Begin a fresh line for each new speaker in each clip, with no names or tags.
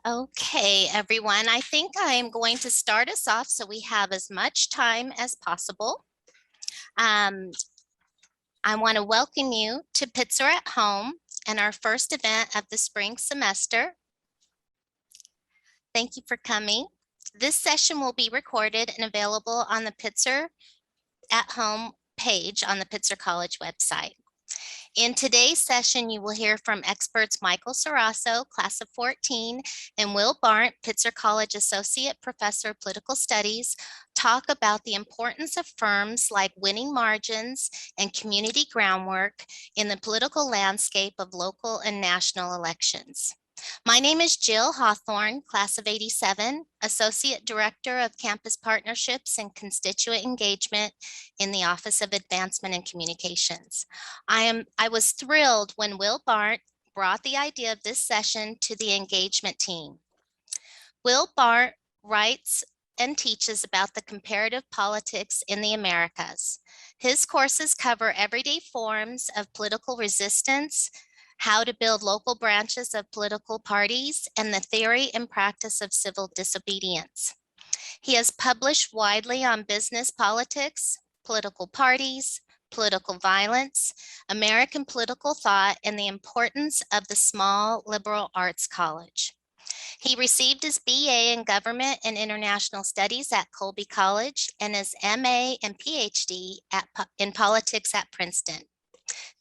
Okay, everyone, I think I am going to start us off so we have as much time as possible. I want to welcome you to Pitzer at Home and our first event of the spring semester. Thank you for coming. This session will be recorded and available on the Pitzer at Home page on the Pitzer College website. In today's session, you will hear from experts Michael Ceraso, class of 14, and Will Barndt, Pitzer College Associate Professor of Political Studies, talk about the importance of firms like Winning Margins and Community Groundwork in the political landscape of local and national elections. My name is Jill Hawthorne, class of 87, Associate Director of Campus Partnerships and Constituent Engagement in the Office of Advancement and Communications. I was thrilled when Will Barndt brought the idea of this session to the engagement team. Will Barndt writes and teaches about the comparative politics in the Americas. His courses cover everyday forms of political resistance, how to build local branches of political parties, and the theory and practice of civil disobedience. He has published widely on business politics, political parties, political violence, American political thought, and the importance of the small liberal arts college. He received his BA in Government and International Studies at Colby College and his MA and PhD in Politics at Princeton.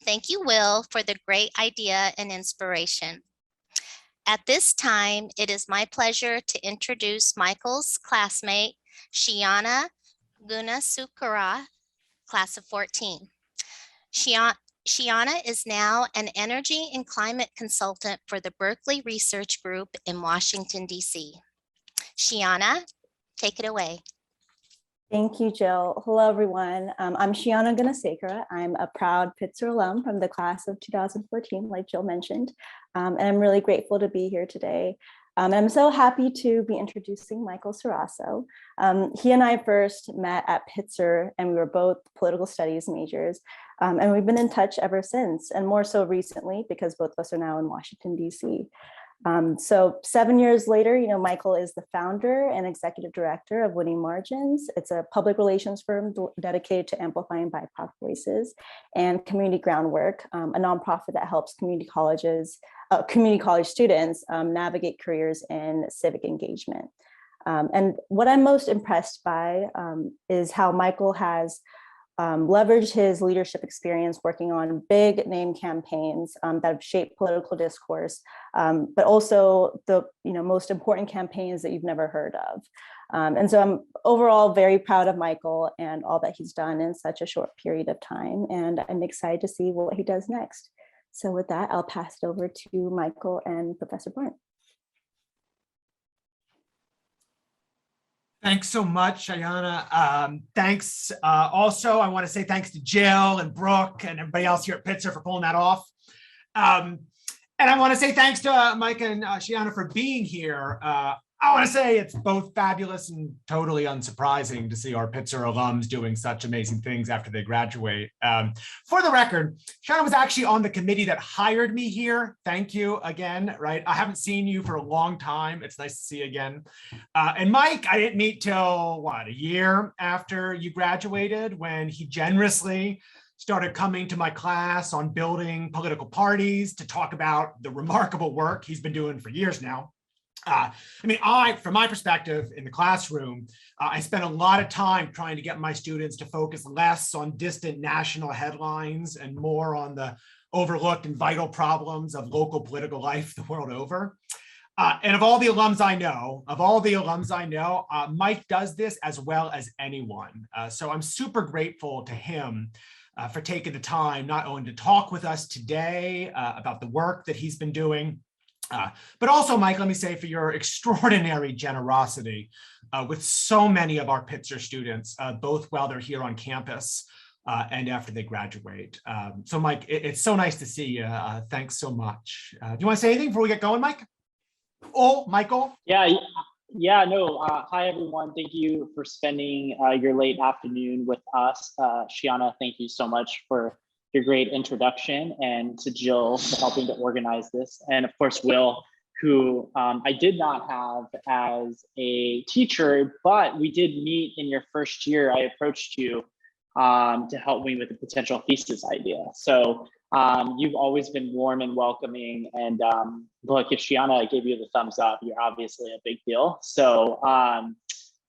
Thank you, Will, for the great idea and inspiration. At this time, it is my pleasure to introduce Michael's classmate, Shianna Gunasekara, class of 14. Shianna is now an energy and climate consultant for the Berkeley Research Group in Washington, D.C. Shianna, take it away.
Thank you, Jill. Hello, everyone. I'm Shianna Gunasekara. I'm a proud Pitzer alum from the class of 2014, like Jill mentioned, and I'm really grateful to be here today. And I'm so happy to be introducing Michael Ceraso. He and I first met at Pitzer, and we were both political studies majors, and we've been in touch ever since, and more so recently because both of us are now in Washington, D.C. So 7 years later, Michael is the founder and executive director of Winning Margins. It's a public relations firm dedicated to amplifying BIPOC voices, and Community Groundwork, a nonprofit that helps community college students navigate careers in civic engagement. And what I'm most impressed by is how Michael has leveraged his leadership experience working on big name campaigns that have shaped political discourse, but also the most important campaigns that you've never heard of. And so I'm overall very proud of Michael and all that he's done in such a short period of time, and I'm excited to see what he does next. So with that, I'll pass it over to Michael and Professor Barndt.
Thanks so much, Shianna. Thanks. Also, I want to say thanks to Jill and Brooke and everybody else here at Pitzer for pulling that off. And I want to say thanks to Mike and Shianna for being here. I want to say it's both fabulous and totally unsurprising to see our Pitzer alums doing such amazing things after they graduate. For the record, Shianna was actually on the committee that hired me here. Thank you again, right? I haven't seen you for a long time. It's nice to see you again. And Mike, I didn't meet till, a year after you graduated, when he generously started coming to my class on building political parties to talk about the remarkable work he's been doing for years now. From my perspective in the classroom, I spent a lot of time trying to get my students to focus less on distant national headlines and more on the overlooked and vital problems of local political life the world over. And of all the alums I know, Mike does this as well as anyone. So I'm super grateful to him for taking the time not only to talk with us today about the work that he's been doing, but also, Mike, let me say, for your extraordinary generosity with so many of our Pitzer students, both while they're here on campus and after they graduate. So, Mike, it's so nice to see you. Thanks so much. Do you want to say anything before we get going, Mike? Oh, Michael?
Yeah, no. Hi, everyone. Thank you for spending your late afternoon with us. Shianna, thank you so much for your great introduction, and to Jill for helping to organize this. And of course, Will, who I did not have as a teacher, but we did meet in your first year. I approached you to help me with a potential thesis idea. So you've always been warm and welcoming. And look, if Shianna gave you the thumbs up, you're obviously a big deal. So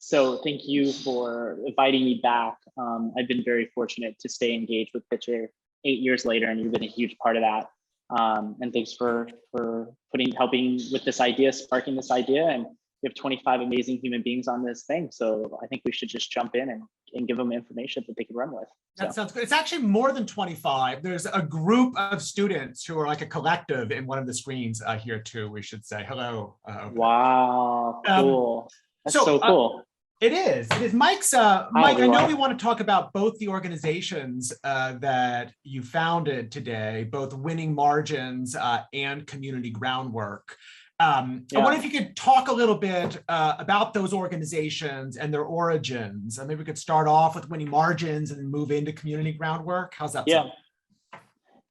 so thank you for inviting me back. I've been very fortunate to stay engaged with Pitzer 8 years later, and you've been a huge part of that. And thanks for helping with this idea, sparking this idea. And we have 25 amazing human beings on this thing. So I think we should just jump in and give them information that they can run with.
That sounds good. It's actually more than 25. There's a group of students who are like a collective in one of the screens here too, we should say. Hello.
Wow, cool. That's so cool.
It is. Mike, I know we want to talk about both the organizations that you founded today, both Winning Margins and Community Groundwork. I wonder if you could talk a little bit about those organizations and their origins. Maybe we could start off with Winning Margins and then move into Community Groundwork. How's that sound?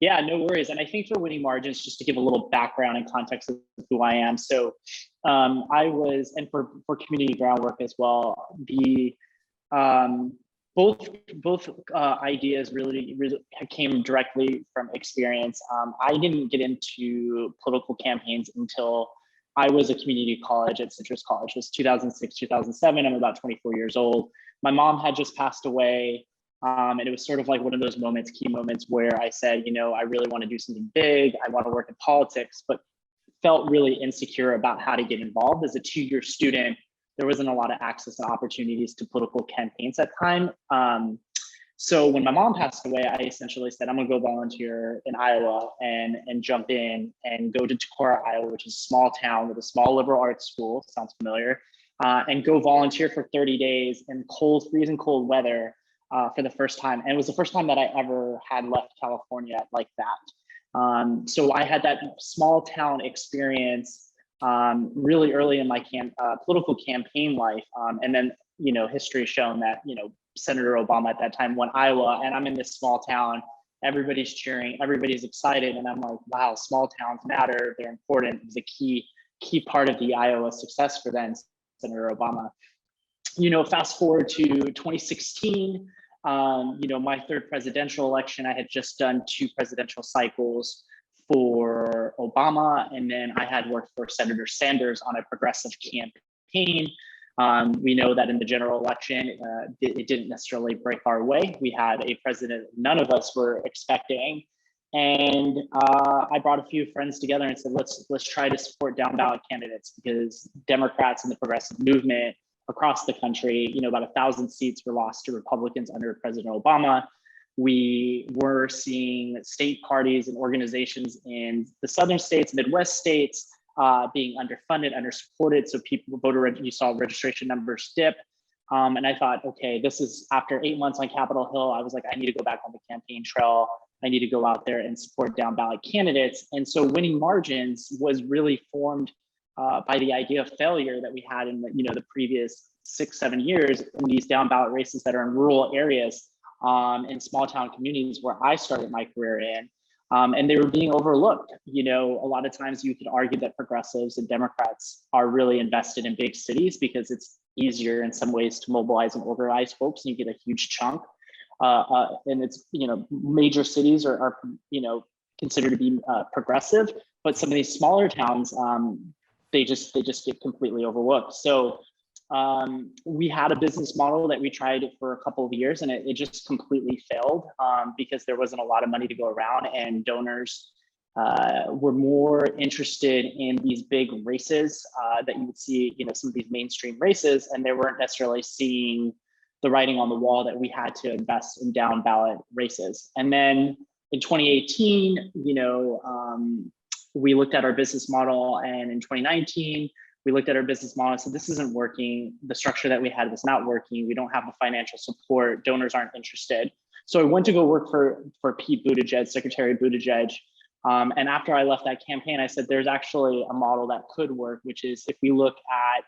Yeah, no worries. And I think for Winning Margins, just to give a little background and context of who I am. So I was, and for Community Groundwork as well, the both ideas really came directly from experience. I didn't get into political campaigns until I was a community college at Citrus College. It was 2006, 2007. I'm about 24 years old. My mom had just passed away. And it was sort of like one of those moments, key moments, where I said, you know, I really want to do something big. I want to work in politics, but felt really insecure about how to get involved. As a 2-year student, there wasn't a lot of access and opportunities to political campaigns at the time. So when my mom passed away, I essentially said, I'm going to go volunteer in Iowa and jump in and go to Decorah, Iowa, which is a small town with a small liberal arts school. Sounds familiar. And go volunteer for 30 days in freezing cold weather. For the first time. And it was the first time that I ever had left California like that. So I had that small town experience really early in my political campaign life. And then, you know, history has shown that, you know, Senator Obama at that time won Iowa, and I'm in this small town. Everybody's cheering, everybody's excited. And I'm like, wow, small towns matter. They're important. It was a key part of the Iowa success for then Senator Obama. You know, fast forward to 2016, you know, my third presidential election, I had just done 2 presidential cycles for Obama, and then I had worked for Senator Sanders on a progressive campaign. We know that in the general election, it didn't necessarily break our way. We had a president none of us were expecting. And I brought a few friends together and said, let's try to support down ballot candidates, because Democrats and the progressive movement across the country, you know, about 1,000 seats were lost to Republicans under President Obama. We were seeing state parties and organizations in the southern states, Midwest states, being underfunded, undersupported. So you saw registration numbers dip. And I thought, okay, this is after 8 months on Capitol Hill. I was like, I need to go back on the campaign trail. I need to go out there and support down ballot candidates. And so Winning Margins was really formed by the idea of failure that we had in the previous 6-7 years in these down ballot races that are in rural areas, in small town communities where I started my career in, and they were being overlooked. You know, a lot of times you could argue that progressives and Democrats are really invested in big cities because it's easier in some ways to mobilize and organize folks, and you get a huge chunk. And it's, you know, major cities are considered to be progressive, but some of these smaller towns, they just get completely overlooked. So we had a business model that we tried for a couple of years, and it just completely failed because there wasn't a lot of money to go around, and donors were more interested in these big races that you would see, you know, some of these mainstream races, and they weren't necessarily seeing the writing on the wall that we had to invest in down ballot races. And then in 2018, you know, we looked at our business model, and in 2019, we looked at our business model and said, this isn't working. The structure that we had was not working. We don't have the financial support. Donors aren't interested. So I went to go work for Pete Buttigieg, Secretary Buttigieg. And after I left that campaign, I said, there's actually a model that could work, which is if we look at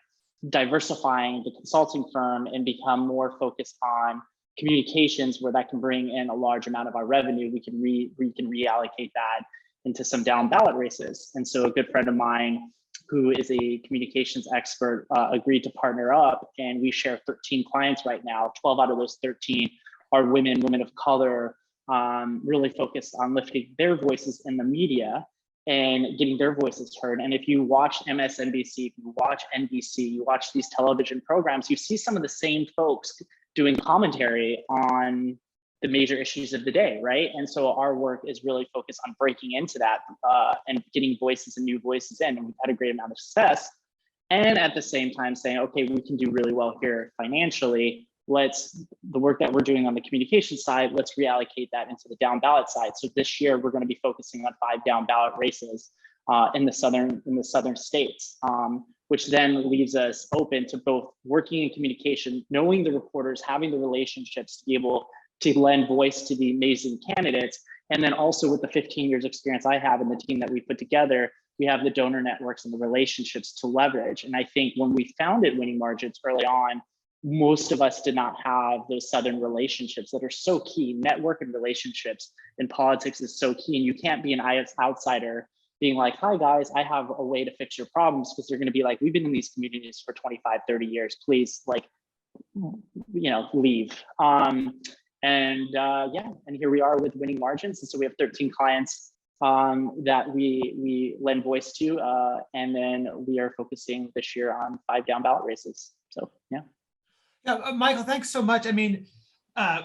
diversifying the consulting firm and become more focused on communications, where that can bring in a large amount of our revenue, we can reallocate that into some down ballot races. And so a good friend of mine who is a communications expert, agreed to partner up, and we share 13 clients right now. 12 out of those 13 are women of color, really focused on lifting their voices in the media and getting their voices heard. And if you watch MSNBC, if you watch NBC, you watch these television programs, you see some of the same folks doing commentary on the major issues of the day, right? And so our work is really focused on breaking into that and getting voices and new voices in, and we've had a great amount of success. And at the same time saying, okay, we can do really well here financially. The work that we're doing on the communication side, let's reallocate that into the down ballot side. So this year we're going to be focusing on 5 down ballot races in the southern states, which then leaves us open to both working in communication, knowing the reporters, having the relationships to be able to lend voice to the amazing candidates. And then also with the 15 years experience I have and the team that we put together, we have the donor networks and the relationships to leverage. And I think when we founded Winning Margins early on, most of us did not have those Southern relationships that are so key. Network and relationships in politics is so key. And you can't be an outsider being like, hi guys, I have a way to fix your problems, because they're going to be like, we've been in these communities for 25, 30 years, please, like, leave. And here we are with Winning Margins. And so we have 13 clients that we lend voice to. And then we are focusing this year on 5 down ballot races. So, yeah.
Yeah, Michael, thanks so much. I mean,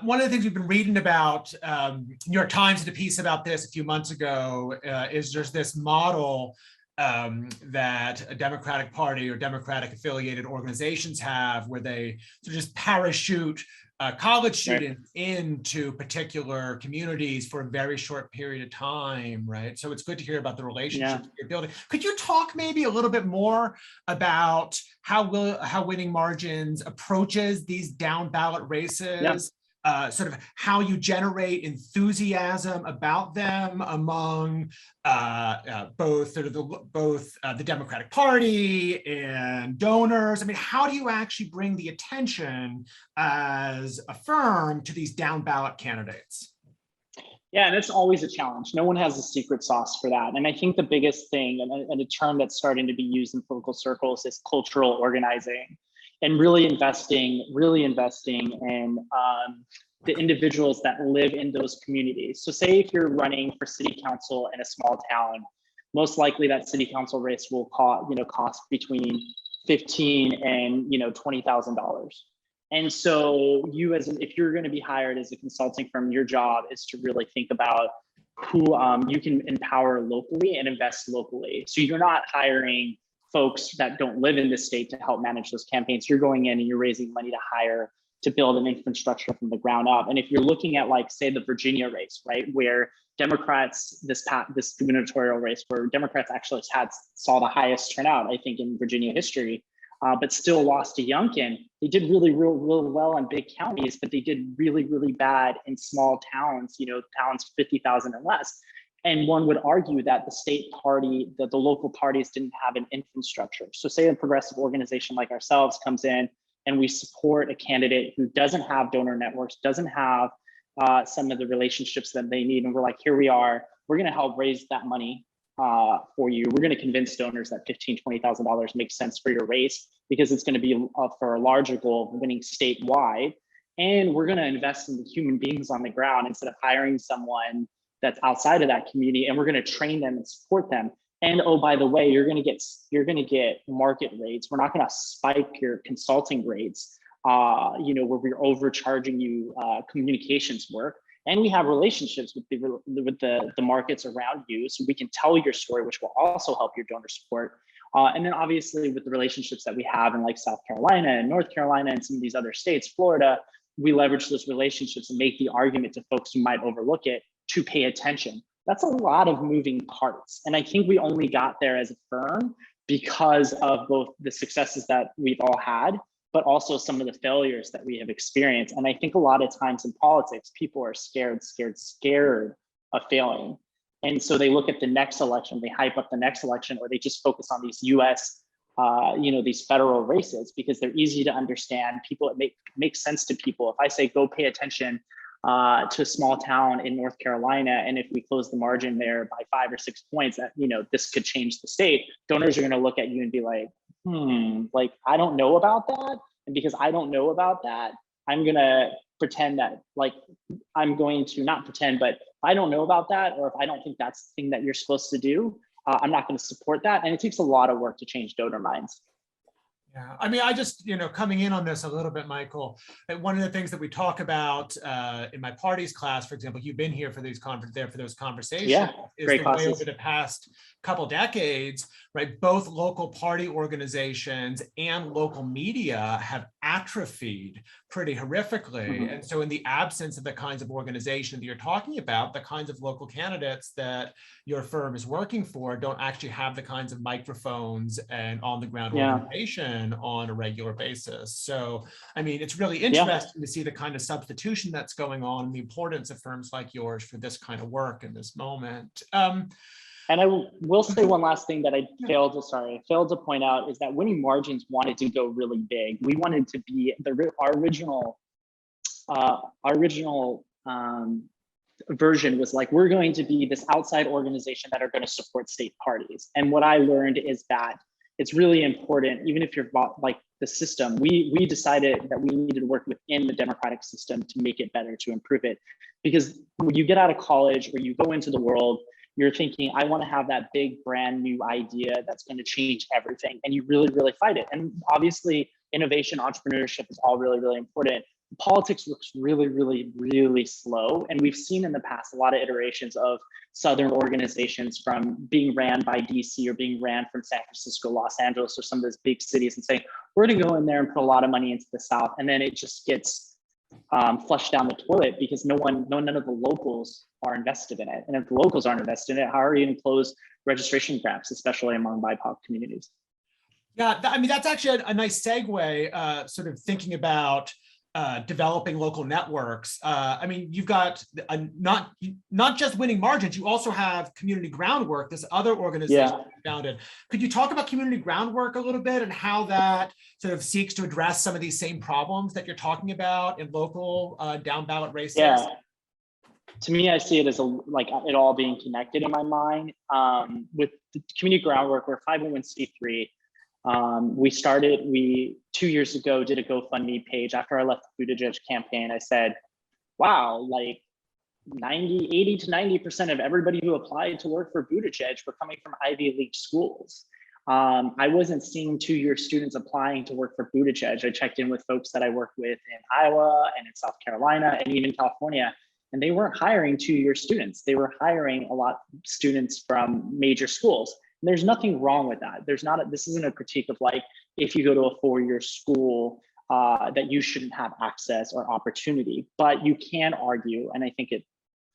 one of the things we've been reading about, New York Times did a piece about this a few months ago, is there's this model that a Democratic Party or Democratic affiliated organizations have, where they sort of just parachute college students into particular communities for a very short period of time, right? So it's good to hear about the relationships you're building. Could you talk maybe a little bit more about how Winning Margins approaches these down ballot races? Sort of how you generate enthusiasm about them among both the Democratic Party and donors. I mean, how do you actually bring the attention as a firm to these down ballot candidates?
Yeah, and it's always a challenge. No one has a secret sauce for that. And I think the biggest thing, and a term that's starting to be used in political circles, is cultural organizing, and really investing in the individuals that live in those communities. So say if you're running for city council in a small town, most likely that city council race will cost between $15,000 and $20,000. And so if you're going to be hired as a consulting firm, your job is to really think about who you can empower locally and invest locally. So you're not hiring folks that don't live in the state to help manage those campaigns. You're going in and you're raising money to build an infrastructure from the ground up. And if you're looking at, like, say, the Virginia race, right, where Democrats, this gubernatorial race, where Democrats actually saw the highest turnout, I think, in Virginia history, but still lost to Youngkin. They did really well in big counties, but they did really, really bad in small towns, towns 50,000 and less. And one would argue that the state party, that the local parties didn't have an infrastructure. So say a progressive organization like ourselves comes in and we support a candidate who doesn't have donor networks, doesn't have some of the relationships that they need. And we're like, here we are, we're gonna help raise that money for you. We're gonna convince donors that $15,000, $20,000 makes sense for your race, because it's gonna be for a larger goal of winning statewide. And we're gonna invest in the human beings on the ground instead of hiring someone that's outside of that community, and we're gonna train them and support them. And oh, by the way, you're gonna get market rates. We're not gonna spike your consulting rates, where we're overcharging you communications work. And we have relationships with the markets around you, so we can tell your story, which will also help your donor support. And then obviously with the relationships that we have in, like, South Carolina and North Carolina and some of these other states, Florida, we leverage those relationships and make the argument to folks who might overlook it to pay attention. That's a lot of moving parts. And I think we only got there as a firm because of both the successes that we've all had, but also some of the failures that we have experienced. And I think a lot of times in politics, people are scared of failing. And so they look at the next election, they hype up the next election, or they just focus on these US, these federal races, because they're easy to understand. It makes sense to people. If I say, go pay attention to a small town in North Carolina, and if we close the margin there by 5 or 6 points, that this could change the state. Donors are going to look at you and be like, like, I don't know about that, and because I don't know about that, I'm going to pretend that, like, I'm going to not pretend, but if I don't know about that, or if I don't think that's the thing that you're supposed to do, I'm not going to support that. And it takes a lot of work to change donor minds.
Yeah, I mean, I just, coming in on this a little bit, Michael, that one of the things that we talk about in my parties class, for example, you've been here for these those conversations, is the way over the past couple decades, right? Both local party organizations and local media have atrophied pretty horrifically. And so in the absence of the kinds of organization that you're talking about, the kinds of local candidates that your firm is working for don't actually have the kinds of microphones and on the ground organization on a regular basis. So, I mean, it's really interesting to see the kind of substitution that's going on and the importance of firms like yours for this kind of work in this moment.
And I will say one last thing that I failed to point out is that Winning Margins wanted to go really big. We wanted to be our original version was like, we're going to be this outside organization that are going to support state parties. And what I learned is that it's really important, even if you're like the system, we decided that we needed to work within the democratic system to make it better, to improve it. Because when you get out of college or you go into the world, you're thinking, I want to have that big brand new idea that's going to change everything. And you really, really fight it. And obviously innovation, entrepreneurship is all really, really important. Politics looks really, really, really slow. And we've seen in the past a lot of iterations of Southern organizations from being ran by DC or being ran from San Francisco, Los Angeles, or some of those big cities and saying, we're going to go in there and put a lot of money into the South. And then it just gets flushed down the toilet because none of the locals are invested in it. And if the locals aren't invested in it, how are you going to close registration gaps, especially among BIPOC communities?
Yeah, I mean, that's actually a nice segue, sort of thinking about developing local networks. I mean, you've got not just Winning Margins, you also have Community Groundwork, this other organization you founded. Could you talk about Community Groundwork a little bit and how that sort of seeks to address some of these same problems that you're talking about in local down ballot races?
Yeah. To me, I see it as like it all being connected in my mind. With the Community Groundwork, we're 501c3. We 2 years ago did a GoFundMe page after I left the Buttigieg campaign. I said, wow, like 80 to 90% of everybody who applied to work for Buttigieg were coming from Ivy League schools. I wasn't seeing 2-year students applying to work for Buttigieg. I checked in with folks that I work with in Iowa and in South Carolina and even California, and they weren't hiring 2-year students. They were hiring a lot of students from major schools. And there's nothing wrong with that. This isn't a critique of like, if you go to a 4-year school, that you shouldn't have access or opportunity, but you can argue, and I think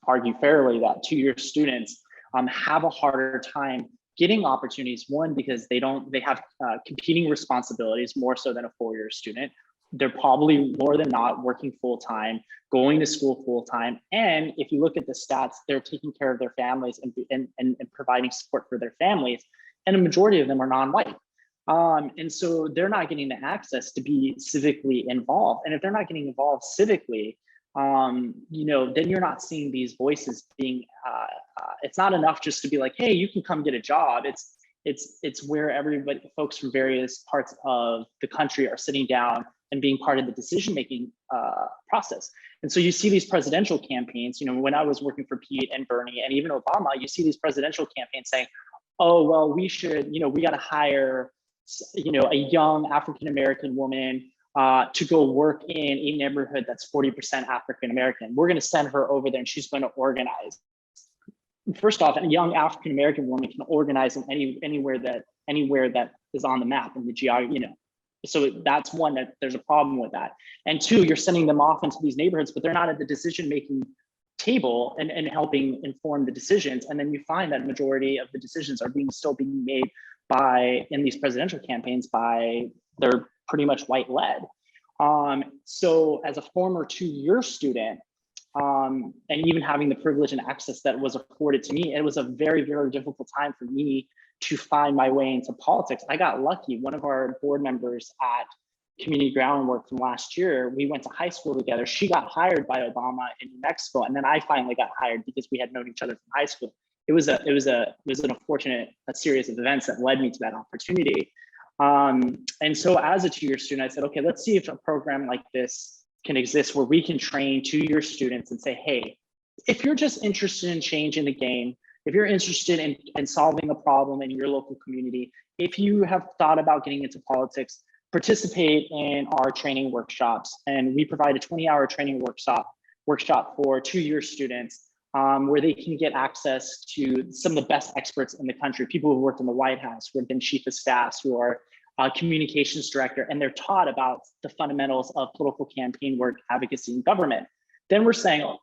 argue fairly, that 2-year students have a harder time getting opportunities. One, because they have competing responsibilities more so than a 4-year student. They're probably more than not working full-time, going to school full-time. And if you look at the stats, they're taking care of their families and providing support for their families. And a majority of them are non-white. And so they're not getting the access to be civically involved. And if they're not getting involved civically, then you're not seeing these voices being, it's not enough just to be like, hey, you can come get a job. It's where folks from various parts of the country are sitting down and being part of the decision-making process. And so you see these presidential campaigns, when I was working for Pete and Bernie and even Obama, you see these presidential campaigns saying, oh, well, we should, we got to hire, a young African-American woman to go work in a neighborhood that's 40% African-American. We're going to send her over there and she's going to organize. First off, a young African-American woman can organize in anywhere that is on the map in the geography, So that's one, that there's a problem with that. And two, you're sending them off into these neighborhoods, but they're not at the decision-making table and helping inform the decisions. And then you find that majority of the decisions are still being made in these presidential campaigns they're pretty much white led. So as a former 2-year student, and even having the privilege and access that was afforded to me, it was a very, very difficult time for me to find my way into politics. I got lucky. One of our board members at Community Groundwork from last year, we went to high school together. She got hired by Obama in New Mexico, and then I finally got hired because we had known each other from high school. It was an unfortunate series of events that led me to that opportunity. And so as a two-year student, I said, okay, let's see if a program like this can exist where we can train two-year students and say, hey, if you're just interested in changing the game, if you're interested in solving a problem in your local community, if you have thought about getting into politics, participate in our training workshops. And we provide a 20-hour training workshop for two-year students where they can get access to some of the best experts in the country, people who worked in the White House, who have been chief of staff, who are communications director, and they're taught about the fundamentals of political campaign work, advocacy, and government. Then we're saying,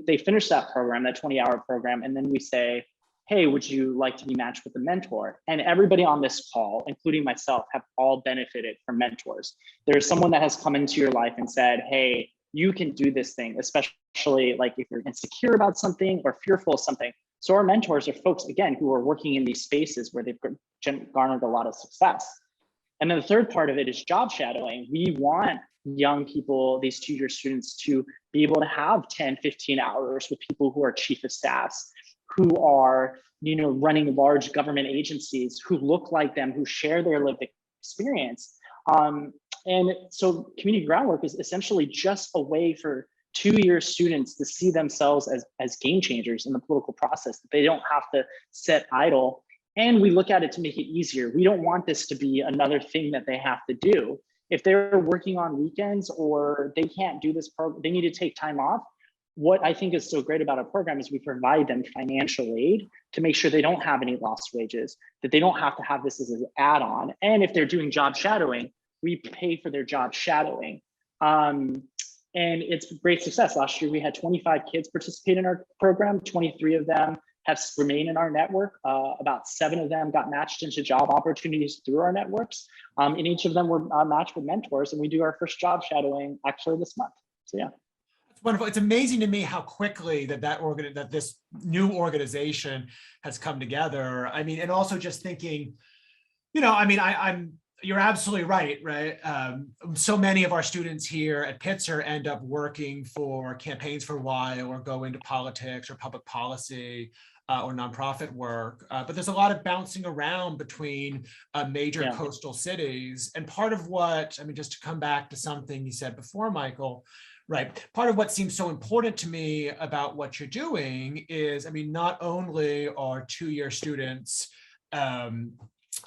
they finish that program, that 20-hour program, and then we say, hey, would you like to be matched with a mentor? And everybody on this call, including myself, have all benefited from mentors. There's someone that has come into your life and said, hey, you can do this thing, especially like if you're insecure about something or fearful of something. So our mentors are folks, again, who are working in these spaces where they've garnered a lot of success. And then the third part of it is job shadowing. We want young people, these two-year students, to be able to have 10, 15 hours with people who are chief of staffs, who are, running large government agencies, who look like them, who share their lived experience. And so Community Groundwork is essentially just a way for two-year students to see themselves as game changers in the political process, that they don't have to sit idle. And we look at it to make it easier. We don't want this to be another thing that they have to do. If they're working on weekends or they can't do this program, they need to take time off. What I think is so great about our program is we provide them financial aid to make sure they don't have any lost wages, that they don't have to have this as an add-on. And if they're doing job shadowing, we pay for their job shadowing. And it's great success. Last year, we had 25 kids participate in our program. 23 of them have remained in our network. About 7 of them got matched into job opportunities through our networks. And each of them were matched with mentors. And we do our first job shadowing actually this month. So yeah.
Wonderful. It's amazing to me how quickly that this new organization has come together. I mean, and also just thinking, you're absolutely right? So many of our students here at Pitzer end up working for campaigns for a while or go into politics or public policy or nonprofit work. But there's a lot of bouncing around between major coastal cities. And part of what, just to come back to something you said before, Michael, right. Part of what seems so important to me about what you're doing is, not only are two-year students, they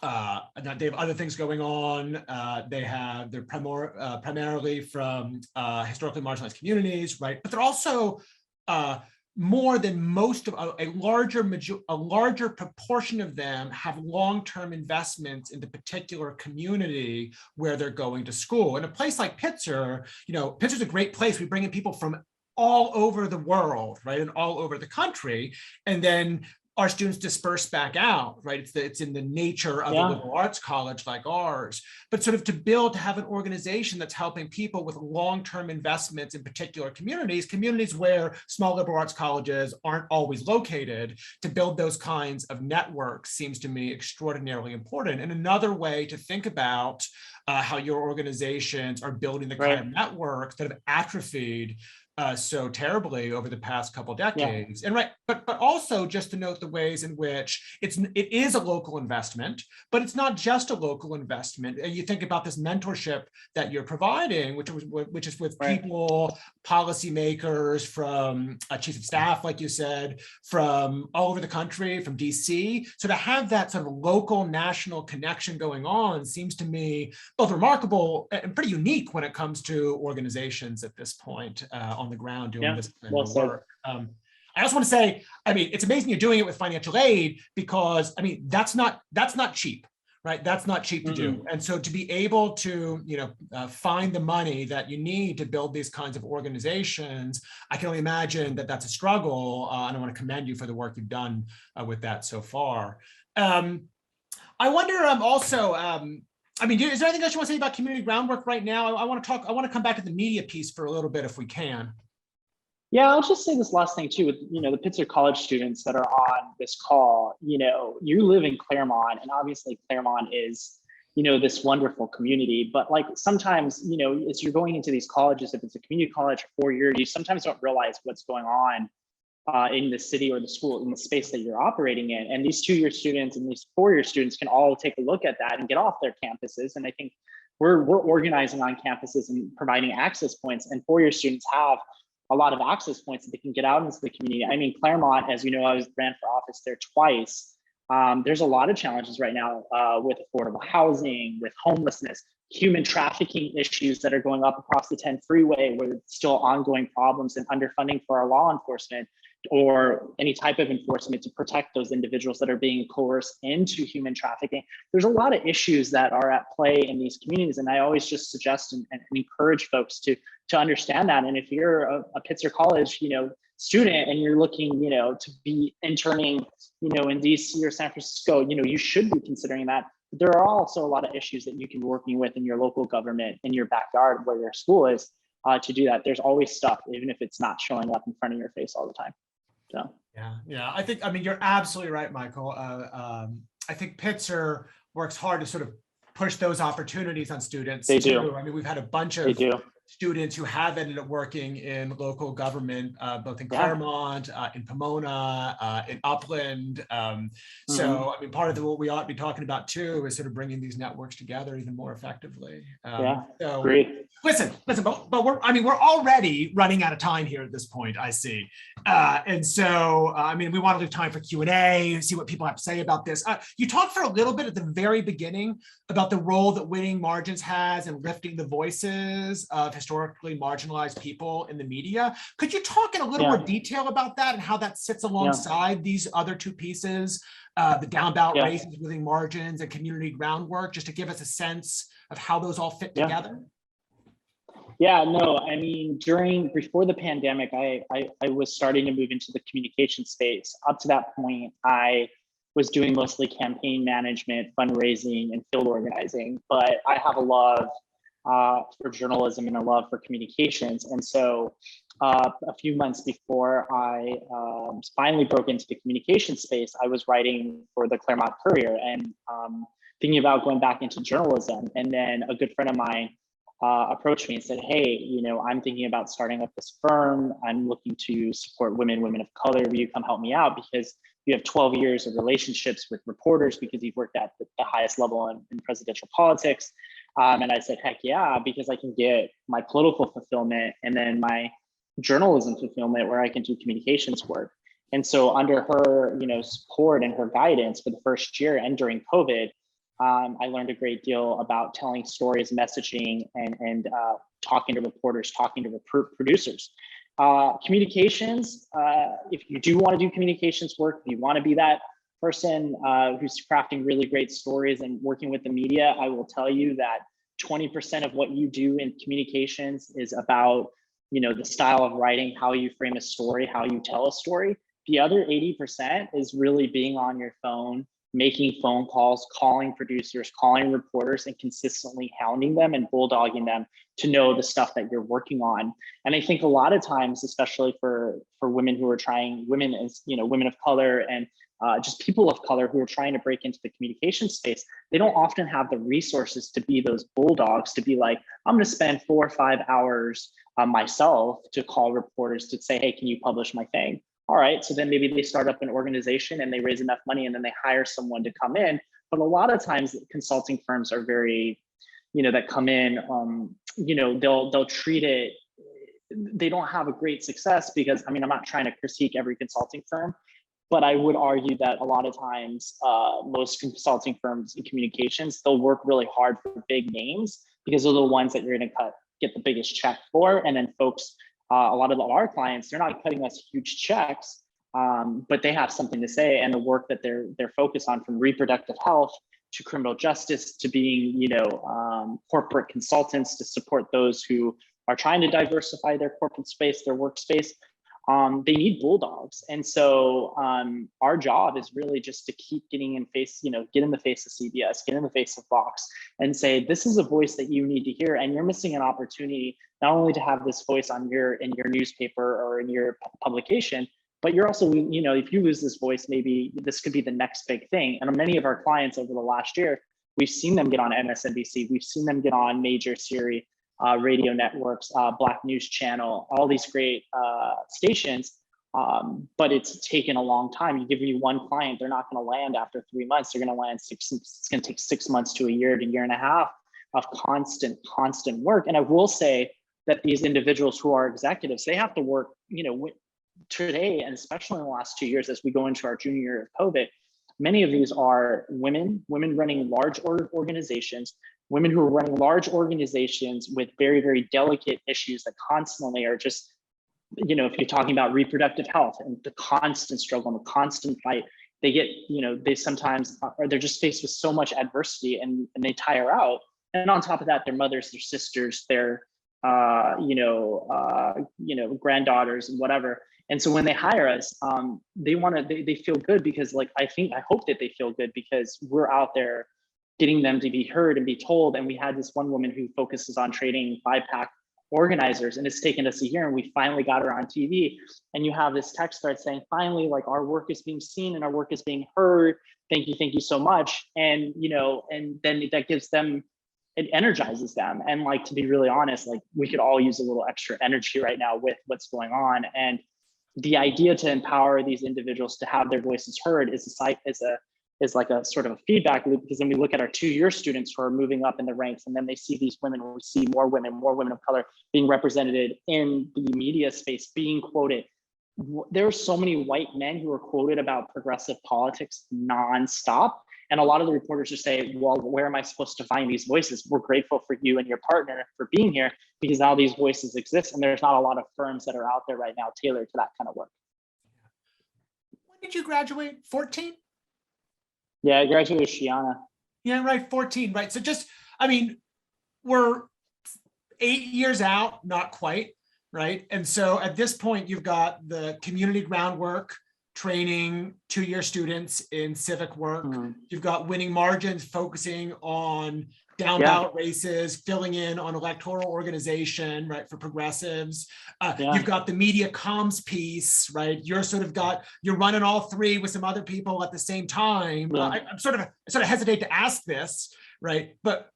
have other things going on. They're primarily from historically marginalized communities, right? But they're also more than most of a larger proportion of them have long-term investments in the particular community where they're going to school. In a place like Pitzer, Pitzer's a great place. We bring in people from all over the world, right, and all over the country, and then our students disperse back out, right? It's in the nature of a liberal arts college like ours, but sort of to have an organization that's helping people with long-term investments in particular communities where small liberal arts colleges aren't always located, to build those kinds of networks seems to me extraordinarily important. And another way to think about how your organizations are building the kind of networks that have atrophied so terribly over the past couple decades. And but also just to note the ways in which it is a local investment, but it's not just a local investment. You think about this mentorship that you're providing, which is with people, policymakers, from chiefs of staff, like you said, from all over the country, from DC. So to have that sort of local national connection going on seems to me both remarkable and pretty unique when it comes to organizations at this point on the ground doing this kind of work. I also want to say, it's amazing you're doing it with financial aid, because that's not cheap, right? That's not cheap to do. And so to be able to, find the money that you need to build these kinds of organizations, I can only imagine that that's a struggle. And I want to commend you for the work you've done with that so far. I wonder also, is there anything else you want to say about Community Groundwork right now? I want to come back to the media piece for a little bit if we can.
Yeah, I'll just say this last thing too, with the Pitzer College students that are on this call. You live in Claremont, and obviously Claremont is this wonderful community. But like sometimes, as you're going into these colleges, if it's a community college or 4-year, you sometimes don't realize what's going on in the city or the school, in the space that you're operating in. And these 2-year students and these 4-year students can all take a look at that and get off their campuses. And I think we're organizing on campuses and providing access points, and 4-year students have a lot of access points that they can get out into the community. I mean, Claremont, as you know, I ran for office there twice. There's a lot of challenges right now with affordable housing, with homelessness, human trafficking issues that are going up across the 10 freeway, where it's still ongoing problems and underfunding for our law enforcement or any type of enforcement to protect those individuals that are being coerced into human trafficking. There's a lot of issues that are at play in these communities. And I always just suggest and encourage folks to understand that. And if you're a Pitzer College, student and you're looking, to be interning, in DC or San Francisco, you should be considering that. But there are also a lot of issues that you can be working with in your local government, in your backyard where your school is, to do that. There's always stuff, even if it's not showing up in front of your face all the time. So.
Yeah. I mean, you're absolutely right, Michael. I think Pitzer works hard to sort of push those opportunities on students.
They
too.
do.
I mean, we've had a bunch of students who have ended up working in local government, both in Claremont, in Pomona, in Upland. So, I mean, part of what we ought to be talking about too is sort of bringing these networks together even more effectively. So,
great.
Listen, but we're already running out of time here at this point, I see. And so, I mean, we want to leave time for Q&A, see what people have to say about this. You talked for a little bit at the very beginning about the role that winning margins has in lifting the voices of historically marginalized people in the media. Could you talk in a little more detail about that and how that sits alongside these other two pieces, the down-ballot races, winning margins, and community groundwork, just to give us a sense of how those all fit together?
Yeah, no, I mean, before the pandemic, I was starting to move into the communication space. Up to that point, I was doing mostly campaign management, fundraising, and field organizing, but I have a love for journalism and a love for communications. And so a few months before I finally broke into the communication space, I was writing for the Claremont Courier and thinking about going back into journalism. And then a good friend of mine approached me and said, hey, I'm thinking about starting up this firm. I'm looking to support women of color. Will you come help me out? Because you have 12 years of relationships with reporters, because you've worked at the highest level in presidential politics. And I said, heck yeah, because I can get my political fulfillment and then my journalism fulfillment where I can do communications work. And so under her, support and her guidance for the first year and during COVID, I learned a great deal about telling stories, messaging, and talking to reporters, talking to producers. Communications, if you do want to do communications work, if you want to be that person who's crafting really great stories and working with the media, I will tell you that 20% of what you do in communications is about, the style of writing, how you frame a story, how you tell a story. The other 80% is really being on your phone, making phone calls, calling producers, calling reporters, and consistently hounding them and bulldogging them to know the stuff that you're working on. And I think a lot of times, especially for women who are trying, women of color and just people of color who are trying to break into the communication space, they don't often have the resources to be those bulldogs, to be like, I'm gonna spend 4 or 5 hours myself to call reporters to say, hey, can you publish my thing? All right, so then maybe they start up an organization and they raise enough money and then they hire someone to come in. But a lot of times consulting firms are very, that come in, they'll treat it, they don't have a great success because, I mean, I'm not trying to critique every consulting firm, but I would argue that a lot of times most consulting firms in communications, they'll work really hard for big names because they're the ones that you're gonna get the biggest check for. And then folks, a lot of our clients, they're not cutting us huge checks, but they have something to say, and the work that they're focused on, from reproductive health to criminal justice to being, corporate consultants to support those who are trying to diversify their corporate space, their workspace. They need bulldogs, and so our job is really just to keep getting in face, get in the face of CBS, get in the face of Fox, and say this is a voice that you need to hear, and you're missing an opportunity not only to have this voice in your newspaper or in your publication, but you're also, if you lose this voice, maybe this could be the next big thing. And many of our clients over the last year We've seen them get on MSNBC. We've seen them get on major series radio networks, Black News Channel, all these great stations. But it's taken a long time. You give me one client, they're not going to land after 3 months. They're going to land it's going to take 6 months to a year and a half of constant work. And I will say that these individuals who are executives, they have to work, today, and especially in the last 2 years, as we go into our junior year of COVID, many of these are women running large organizations, women who are running large organizations with very, very delicate issues that constantly are just, if you're talking about reproductive health and the constant struggle and the constant fight, they get, they sometimes are, they're just faced with so much adversity and they tire out. And on top of that, their mothers, their sisters, their, granddaughters and whatever. And so when they hire us, they feel good because I hope that they feel good because we're out there getting them to be heard and be told. And we had this one woman who focuses on training BIPAC organizers, and it's taken us a year, and we finally got her on TV. And you have this text thread saying, finally, our work is being seen and our work is being heard. Thank you so much. And, and then that gives them, it energizes them. And to be really honest, we could all use a little extra energy right now with what's going on. And the idea to empower these individuals to have their voices heard is like a sort of a feedback loop, because then we look at our 2-year students who are moving up in the ranks, and then they see these women, we see more women of color being represented in the media space, being quoted. There are so many white men who are quoted about progressive politics nonstop. And a lot of the reporters just say, well, where am I supposed to find these voices? We're grateful for you and your partner for being here, because now these voices exist, and there's not a lot of firms that are out there right now tailored to that kind of work.
When did you graduate? 14?
Yeah, I graduated with Shianna.
Yeah, right, 14, right. So we're 8 years out, not quite, right? And so at this point, you've got the Community Groundwork training 2-year students in civic work. Mm-hmm. You've got Winning Margins focusing on down-ballot races, filling in on electoral organization, right, for progressives. You've got the media comms piece, right? You're running all three with some other people at the same time. I sort of hesitate to ask this, right? But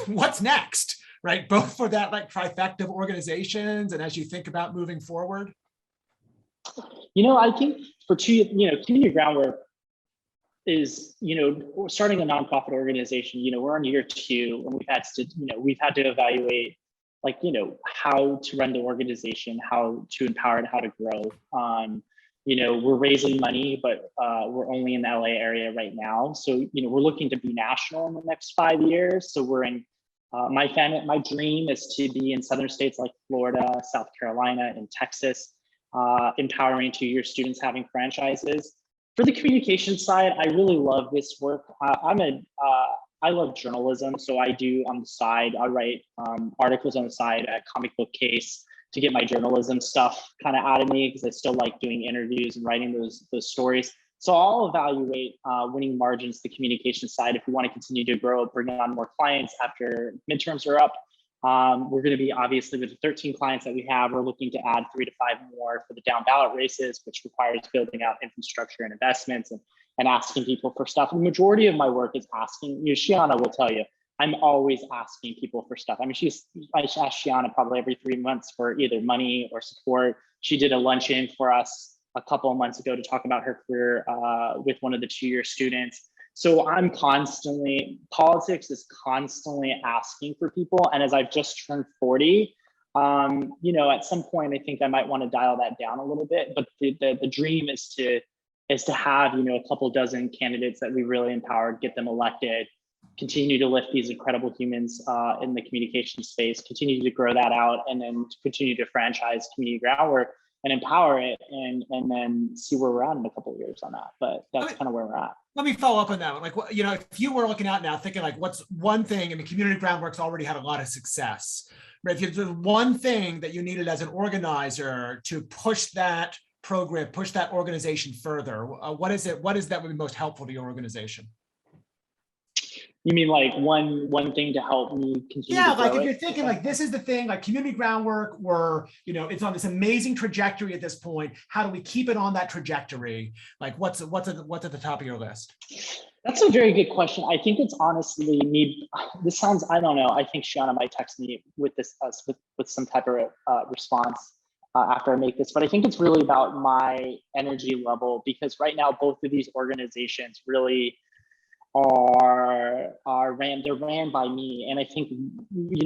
what's next, right? Both for that trifecta of organizations and as you think about moving forward.
I think for Community Groundwork is, starting a nonprofit organization, we're on year 2, and we've had to evaluate, how to run the organization, how to empower it, how to grow. We're raising money, but we're only in the LA area right now. So, we're looking to be national in the next 5 years. So we're in, my dream is to be in southern states like Florida, South Carolina, and Texas. Empowering 2-year students, having franchises. For the communication side, I really love this work. I love journalism, so I do on the side. I write articles on the side at Comic Book Case to get my journalism stuff kind of out of me, because I still like doing interviews and writing those stories. So I'll evaluate Winning Margins, the communication side, if we want to continue to grow, bring on more clients after midterms are up. We're going to be, obviously, with the 13 clients that we have, we're looking to add 3 to 5 more for the down-ballot races, which requires building out infrastructure and investments and asking people for stuff. The majority of my work is asking, Shianna will tell you, I'm always asking people for stuff. I mean, I ask Shianna probably every 3 months for either money or support. She did a luncheon for us a couple of months ago to talk about her career with one of the 2-year students. So politics is constantly asking for people. And as I've just turned 40, at some point, I think I might want to dial that down a little bit. But the dream is to have, a couple dozen candidates that we really empowered, get them elected, continue to lift these incredible humans in the communication space, continue to grow that out, and then continue to franchise Community Groundwork and empower it, and then see where we're at in a couple of years on that. But that's kind of where we're at. Let
me follow up on that one. If you were looking out now thinking what's one thing, Community Groundwork's already had a lot of success, right? If there's one thing that you needed as an organizer to push that program, push that organization further, what is it? What is that would be most helpful to your organization?
You mean one thing to help me continue?
Yeah, if you're thinking this is the thing, Community Groundwork, it's on this amazing trajectory at this point. How do we keep it on that trajectory? What's at the top of your list?
That's a very good question. I think it's honestly me. This sounds, I don't know. I think Shianna might text me with this, with some type of response after I make this, but I think it's really about my energy level, because right now, both of these organizations really they're ran by me. And I think,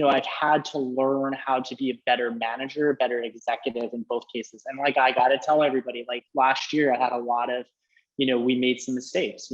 I've had to learn how to be a better manager, better executive in both cases. And like, I got to tell everybody, like last year I had a lot of, we made some mistakes,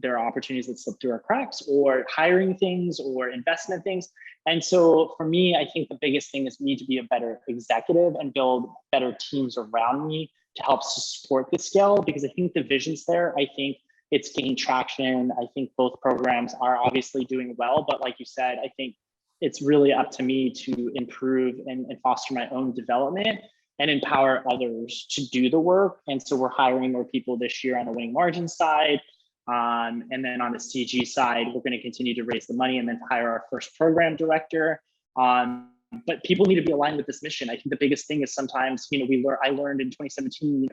there are opportunities that slip through our cracks, or hiring things or investment things. And so for me, I think the biggest thing is me to be a better executive and build better teams around me to help support the scale, because I think the vision's there. I think it's gaining traction. I think both programs are obviously doing well, but like you said, I think it's really up to me to improve and foster my own development and empower others to do the work. And so we're hiring more people this year on the winning margin side. And then on the CG side, we're going to continue to raise the money and then hire our first program director. But people need to be aligned with this mission. I think the biggest thing is sometimes, I learned in 2017,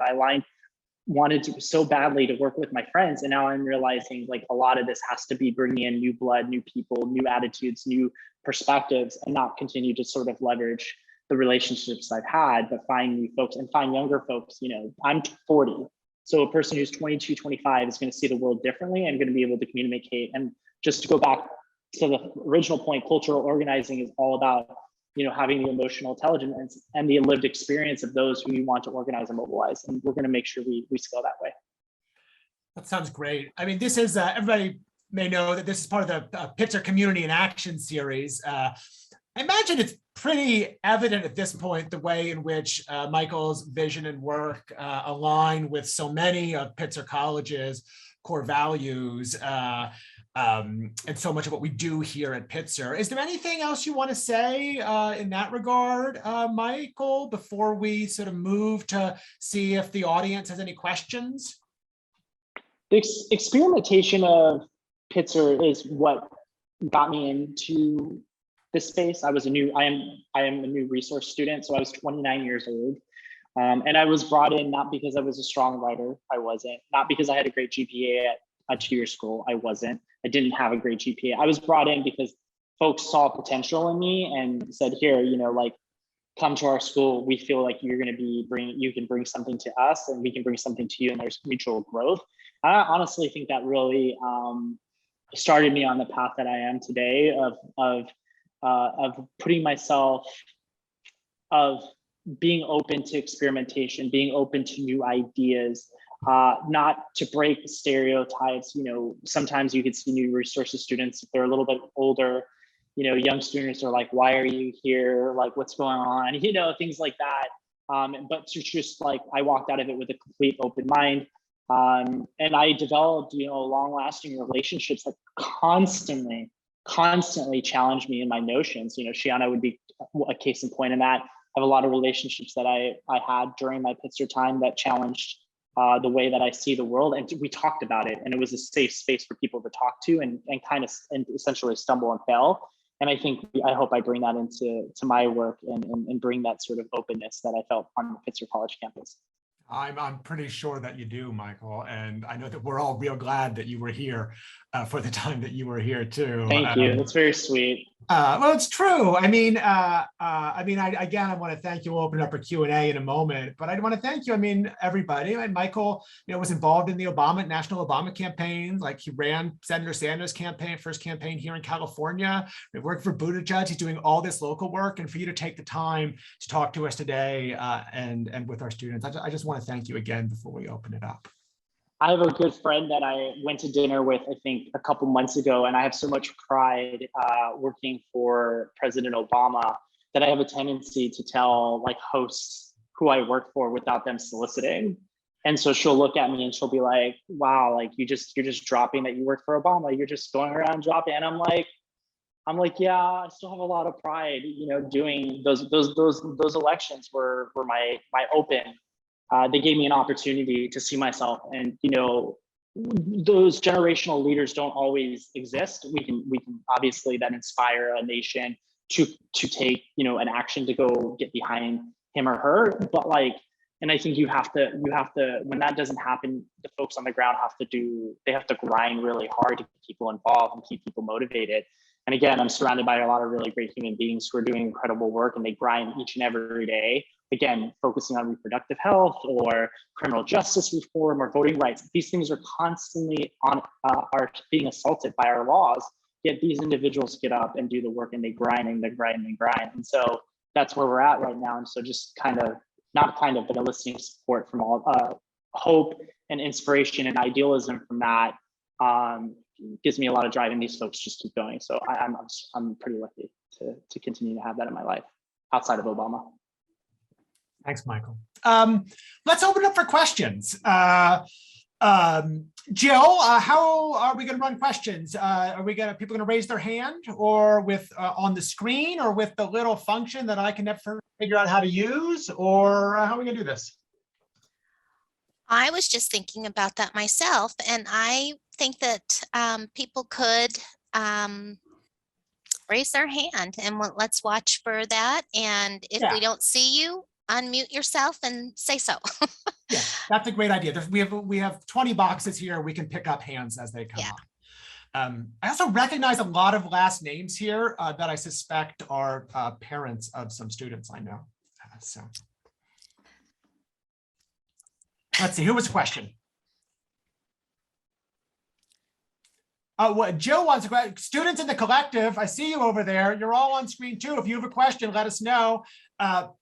wanted to so badly to work with my friends. And now I'm realizing like a lot of this has to be bringing in new blood, new people, new attitudes, new perspectives, and not continue to sort of leverage the relationships I've had, but find new folks and find younger folks. I'm 40. So a person who's 22, 25 is going to see the world differently and going to be able to communicate. And just to go back to the original point, cultural organizing is all about having the emotional intelligence and the lived experience of those who you want to organize and mobilize. And we're going to make sure we scale that way.
That sounds great. I mean, this is, everybody may know that this is part of the Pitzer Community in Action series. I imagine it's pretty evident at this point the way in which Michael's vision and work align with so many of Pitzer College's core values. And so much of what we do here at Pitzer. Is there anything else you want to say in that regard, Michael, before we sort of move to see if the audience has any questions?
The experimentation of Pitzer is what got me into this space. I am a new resource student, so I was 29 years old. And I was brought in not because I was a strong writer, I wasn't. Not because I had a great GPA at a two-year school, I wasn't. I didn't have a great GPA. I was brought in because folks saw potential in me and said, here, come to our school. We feel like you're going to you can bring something to us and we can bring something to you, and there's mutual growth. I honestly think that really started me on the path that I am today of putting myself, of being open to experimentation, being open to new ideas, not to break stereotypes. Sometimes you could see new resources students, if they're a little bit older, young students are like, why are you here? Like, what's going on? Things like that. But to just I walked out of it with a complete open mind. And I developed, long-lasting relationships that constantly challenged me in my notions. Shianna would be a case in point in that. I have a lot of relationships that I had during my Pitzer time that challenged the way that I see the world. And we talked about it, and it was a safe space for people to talk to and essentially stumble and fail. And I hope I bring that into my work and bring that sort of openness that I felt on the Pitzer College campus.
I'm pretty sure that you do, Michael. And I know that we're all real glad that you were here for the time that you were here too.
Thank you. That's very sweet.
Well, it's true. I want to thank you. We'll open up a Q&A in a moment, but I want to thank you. Everybody. Michael, was involved in the national Obama campaign. Like, he ran Senator Sanders' first campaign here in California. He worked for Buttigieg. He's doing all this local work, and for you to take the time to talk to us today and with our students, I just want to thank you again before we open it up.
I have a good friend that I went to dinner with, I think, a couple months ago, and I have so much pride working for President Obama that I have a tendency to tell hosts who I work for without them soliciting. And so she'll look at me and she'll be like, "Wow, you're just dropping that you work for Obama. You're just going around dropping." And I'm like, yeah, I still have a lot of pride, doing those elections were my open. They gave me an opportunity to see myself, and those generational leaders don't always exist. We can obviously then inspire a nation to take an action to go get behind him or her, but And I think you have to, when that doesn't happen, the folks on the ground they have to grind really hard to keep people involved and keep people motivated. And again, I'm surrounded by a lot of really great human beings who are doing incredible work, and they grind each and every day. Again, focusing on reproductive health or criminal justice reform or voting rights. These things are constantly are being assaulted by our laws. Yet these individuals get up and do the work, and they grind and they grind and grind. And so that's where we're at right now. And so just but eliciting support from all hope and inspiration and idealism from that gives me a lot of drive, and these folks just keep going. So I'm pretty lucky to continue to have that in my life outside of Obama.
Thanks, Michael. Let's open up for questions. Jill, how are we going to run questions? Are people going to raise their hand, or with on the screen, or with the little function that I can never figure out how to use, or how are we going to do this?
I was just thinking about that myself, and I think that people could raise their hand, and let's watch for that. And if we don't see you, unmute yourself and say so.
Yeah, that's a great idea. We have 20 boxes here. We can pick up hands as they come on. I also recognize a lot of last names here that I suspect are parents of some students I know. So let's see, who was the question? What Jill wants to, students in the collective, I see you over there. You're all on screen too. If you have a question, let us know. But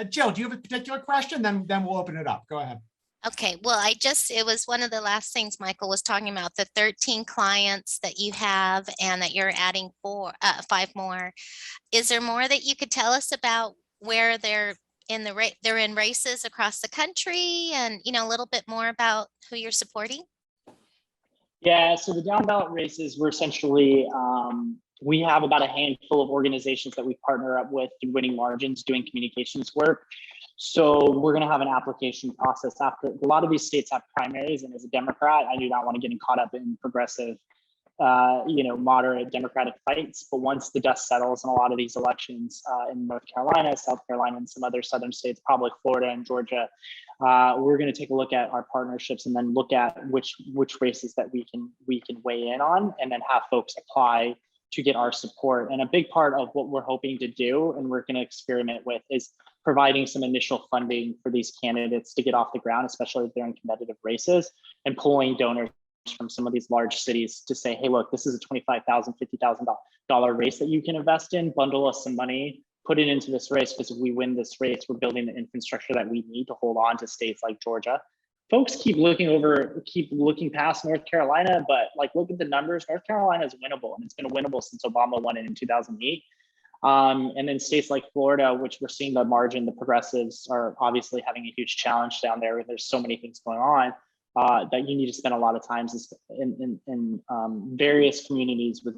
Jill, do you have a particular question? Then we'll open it up. Go ahead.
Okay, well, it was one of the last things Michael was talking about, the 13 clients that you have and that you're adding 5 more. Is there more that you could tell us about where they're in races across the country, and a little bit more about who you're supporting?
Yeah, so the down-ballot races, we're essentially, we have about a handful of organizations that we partner up with through winning margins doing communications work. So we're going to have an application process after. A lot of these states have primaries, and as a Democrat, I do not want to get caught up in progressive, moderate Democratic fights. But once the dust settles in a lot of these elections in North Carolina, South Carolina, and some other southern states, probably Florida and Georgia, we're going to take a look at our partnerships and then look at which races that we can weigh in on, and then have folks apply to get our support. And a big part of what we're hoping to do, and we're going to experiment with, is providing some initial funding for these candidates to get off the ground, especially if they're in competitive races, and pulling donors from some of these large cities to say, hey, look, this is a $25,000, $50,000 race that you can invest in, bundle us some money, put it into this race, because if we win this race, we're building the infrastructure that we need to hold on to states like Georgia. Folks keep looking past North Carolina, but look at the numbers. North Carolina is winnable, and it's been winnable since Obama won it in 2008. And then states like Florida, which we're seeing the margin, the progressives are obviously having a huge challenge down there, where there's so many things going on that you need to spend a lot of time in various communities with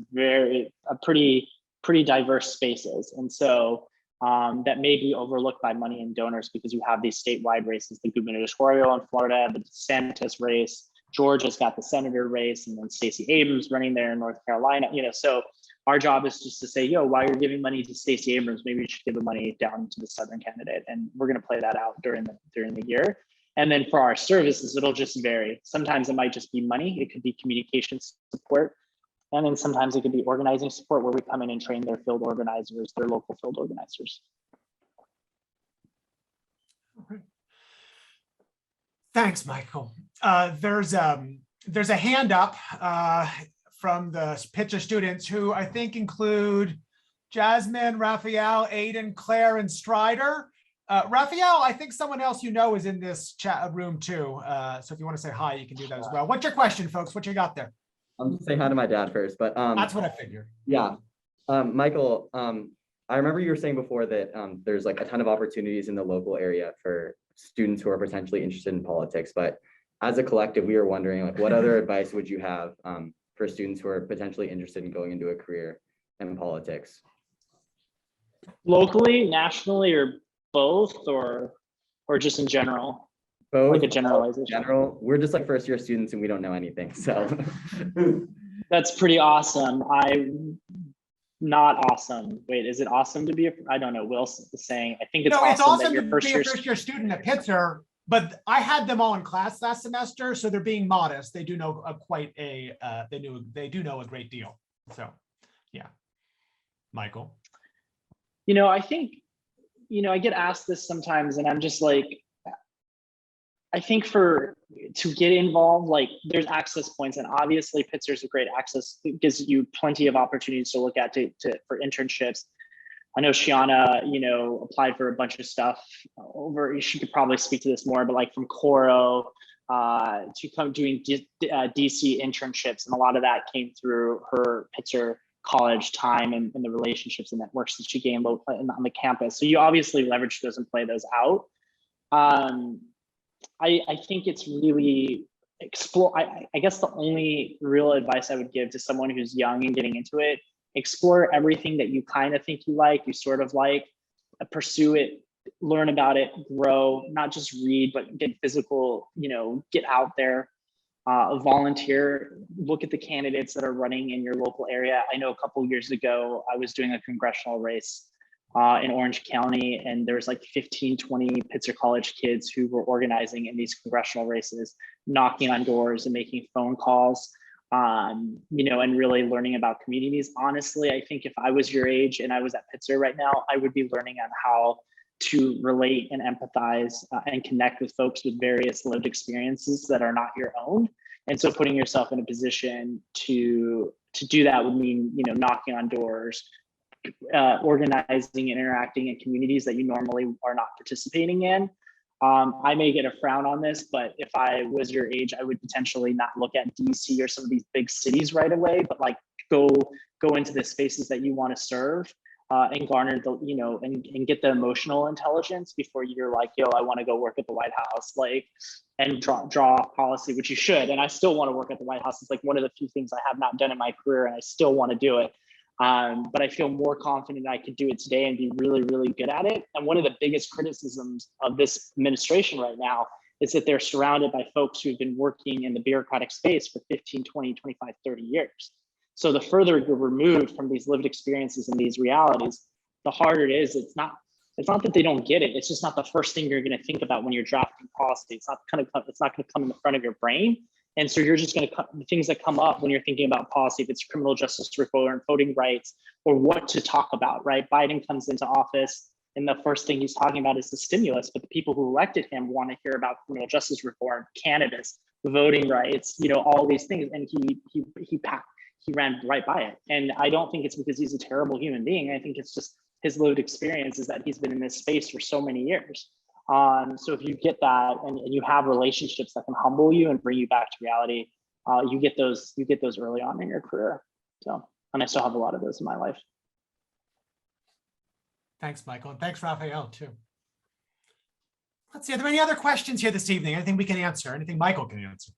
pretty diverse spaces. And so that may be overlooked by money and donors, because you have these statewide races, the gubernatorial in Florida, the DeSantis race, Georgia's got the senator race, and then Stacey Abrams running there in North Carolina. So our job is just to say, while you're giving money to Stacey Abrams, maybe you should give the money down to the southern candidate. And we're going to play that out during the year. And then for our services, it'll just vary. Sometimes it might just be money. It could be communication support. And then sometimes it could be organizing support, where we come in and train their field organizers, their local field organizers.
Okay. Thanks, Michael. There's a hand up from the Pitzer students, who I think include Jasmine, Raphael, Aiden, Claire, and Strider. Raphael, I think someone else is in this chat room too. So if you want to say hi, you can do that as well. What's your question, folks? What you got there?
I'm saying hi to my dad first, but
that's what I figured.
Yeah, Michael, I remember you were saying before that there's a ton of opportunities in the local area for students who are potentially interested in politics. But as a collective, we are wondering, what other advice would you have for students who are potentially interested in going into a career in politics?
Locally, nationally, or both, or just in general?
Both.
Like a generalization.
General. We're just first year students and we don't know anything. So
that's pretty awesome. Not awesome. Wait, is it awesome to be I don't know. Will's saying, I think it's
No, it's
awesome
awesome
that
to
your
be a first year student at Pitzer, but I had them all in class last semester, so they're being modest. They do know they do know a great deal. So, yeah, Michael.
I think, I get asked this sometimes, and I'm just like, I think to get involved, like there's access points, and obviously Pitzer's a great access. It gives you plenty of opportunities to look at for internships. I know Shianna, applied for a bunch of stuff over. She could probably speak to this more, but like from Coro to come doing DC internships, and a lot of that came through her Pitzer college time and the relationships and networks that she gained on the campus. So you obviously leverage those and play those out. I think it's really explore. I guess the only real advice I would give to someone who's young and getting into it, explore everything that you kind of think you like, you sort of like, pursue it, learn about it, grow, not just read, but get physical, get out there, volunteer, look at the candidates that are running in your local area. I know a couple of years ago, I was doing a congressional race in Orange County, and there was like 15, 20 Pitzer College kids who were organizing in these congressional races, knocking on doors and making phone calls, and really learning about communities. Honestly, I think if I was your age and I was at Pitzer right now, I would be learning on how to relate and empathize and connect with folks with various lived experiences that are not your own. And so putting yourself in a position to do that would mean, knocking on doors, organizing and interacting in communities that you normally are not participating in. I may get a frown on this, but if I was your age, I would potentially not look at DC or some of these big cities right away, but like go into the spaces that you want to serve and garner the, and get the emotional intelligence before you're like, yo, I want to go work at the White House, like, and draw policy, which you should. And I still want to work at the White House. It's like one of the few things I have not done in my career, and I still want to do it. But I feel more confident I could do it today and be really, really good at it. And one of the biggest criticisms of this administration right now is that they're surrounded by folks who've been working in the bureaucratic space for 15, 20, 25, 30 years. So the further you're removed from these lived experiences and these realities, the harder it is. It's not that they don't get it. It's just not the first thing you're going to think about when you're drafting policy. It's not going to come in the front of your brain. And so you're just going to the things that come up when you're thinking about policy, if it's criminal justice reform, voting rights, or what to talk about, right? Biden comes into office and the first thing he's talking about is the stimulus, but the people who elected him want to hear about criminal justice reform, cannabis, voting rights, all these things. And he ran right by it. And I don't think it's because he's a terrible human being. I think it's just his lived experience is that he's been in this space for so many years. So if you get that and you have relationships that can humble you and bring you back to reality, you get those early on in your career. So, and I still have a lot of those in my life.
Thanks, Michael. And thanks, Raphael, too. Let's see, are there any other questions here this evening? Anything we can answer? Anything Michael can answer?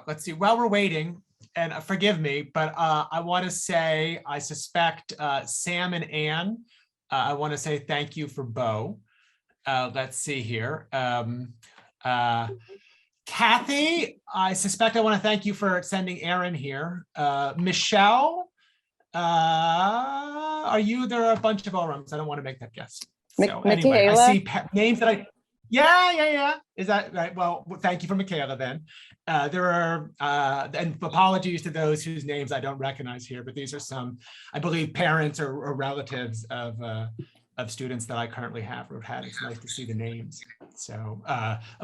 Let's see, while we're waiting, and forgive me, but I want to say, I suspect Sam and Ann, I want to say thank you for Bo. Let's see here. Kathy, I suspect I want to thank you for sending Aaron here. Michelle, there are a bunch of rooms. I don't want to make that guess. So anyway, I see names that yeah. Is that right? Well, thank you for Michaela then. There are, and apologies to those whose names I don't recognize here, but these are some, I believe, parents or relatives of students that I currently have or have had. It's nice to see the names. So